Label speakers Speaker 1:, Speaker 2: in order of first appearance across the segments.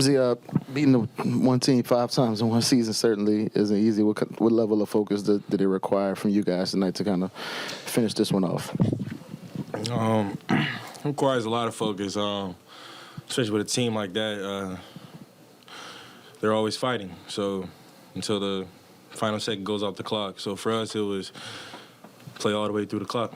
Speaker 1: See, beating the one team 5 times in one season certainly isn't easy. What level of focus did it require from you guys tonight to kind of finish this one off?
Speaker 2: It requires a lot of focus, especially with a team like that. They're always fighting, so until the final second goes off the clock. So for us, it was play all the way through the clock.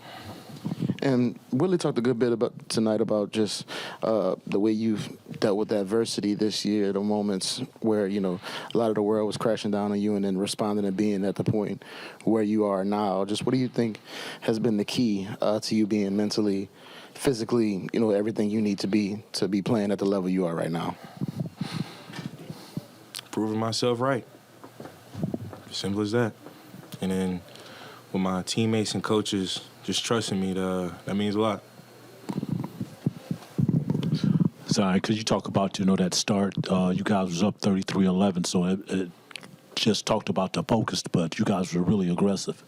Speaker 1: And Willie talked a good bit about tonight about just the way you've dealt with adversity this year, the moments where, a lot of the world was crashing down on you and then responding and being at the point where you are now. Just what do you think has been the key to you being mentally, physically, everything you need to be playing at the level you are right now?
Speaker 2: Proving myself right. Simple as that. And then with my teammates and coaches just trusting me, that means a lot.
Speaker 3: Sorry, could you talk about, that start? You guys was up 33-11, so it just talked about the focus, but you guys were really aggressive.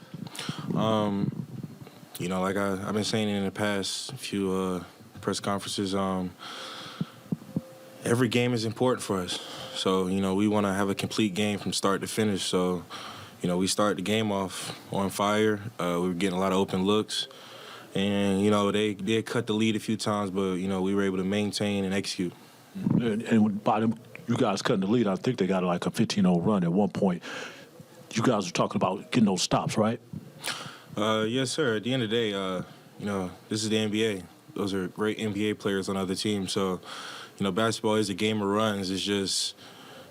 Speaker 2: Like I've been saying in the past few press conferences, every game is important for us. So, we want to have a complete game from start to finish. So, we started the game off on fire. We were getting a lot of open looks. And, they did cut the lead a few times, but, we were able to maintain and execute.
Speaker 3: And by them, you guys cutting the lead, I think they got like a 15-0 run at one point. You guys were talking about getting those stops, right?
Speaker 2: Yes, sir. At the end of the day, this is the NBA. Those are great NBA players on other teams. So, basketball is a game of runs. It's just,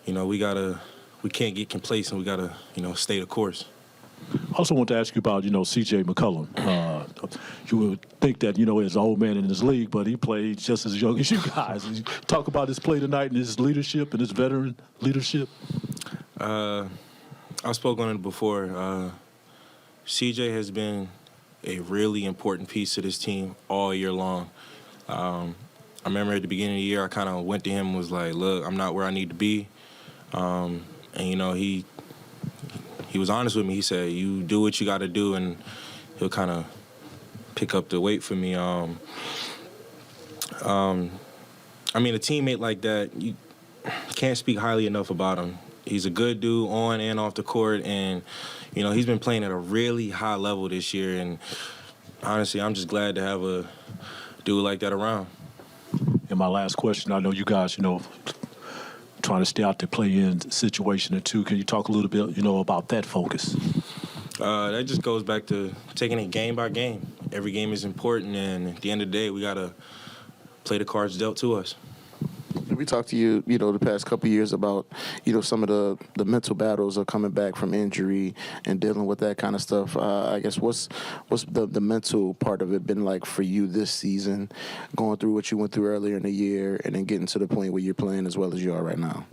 Speaker 2: we can't get complacent. We gotta, stay the course.
Speaker 3: I also want to ask you about, C.J. McCollum. You would think that, he's an old man in this league, but he played just as young as you guys. You talk about his play tonight and his leadership and his veteran leadership.
Speaker 2: I spoke on it before. C.J. has been a really important piece to this team all year long. I remember at the beginning of the year, I kind of went to him and was like, look, I'm not where I need to be. And, he was honest with me. He said, you do what you got to do, and he'll kind of pick up the weight for me. A teammate like that, you can't speak highly enough about him. He's a good dude on and off the court, and, he's been playing at a really high level this year. And, honestly, I'm just glad to have a dude like that around.
Speaker 3: And my last question, I know you guys, trying to stay out the play-in situation or two. Can you talk a little bit, about that focus?
Speaker 2: That just goes back to taking it game by game. Every game is important, and at the end of the day, we got to play the cards dealt to us.
Speaker 1: We talked to you, the past couple of years about, some of the mental battles of coming back from injury and dealing with that kind of stuff. I guess what's the mental part of it been like for you this season, going through what you went through earlier in the year and then getting to the point where you're playing as well as you are right now?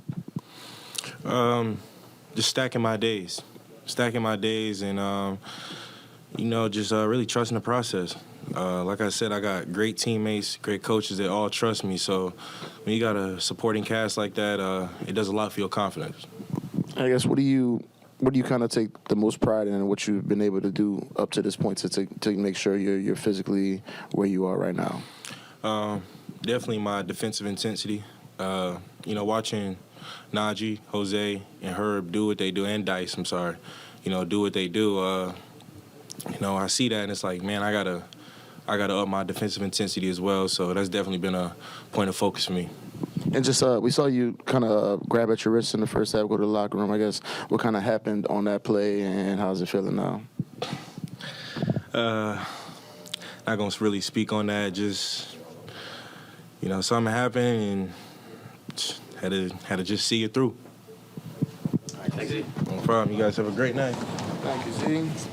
Speaker 2: Just stacking my days and, just really trusting the process. Like I said, I got great teammates, great coaches that all trust me. So when you got a supporting cast like that, it does a lot for your confidence.
Speaker 1: I guess what do you kind of take the most pride in what you've been able to do up to this point to make sure you're physically where you are right now?
Speaker 2: Definitely my defensive intensity. Watching Najee, Jose, and Herb do what they do, and Dice, I'm sorry, do what they do. I see that and it's like, man, I gotta up my defensive intensity as well. So that's definitely been a point of focus for me.
Speaker 1: And just we saw you kind of grab at your wrist in the first half, go to the locker room. I guess what kind of happened on that play, and how's it feeling now?
Speaker 2: Not gonna really speak on that. Just something happened and had to just see it through.
Speaker 1: All right, thanks.
Speaker 2: No problem. You guys have a great night.
Speaker 1: Thank you, Z.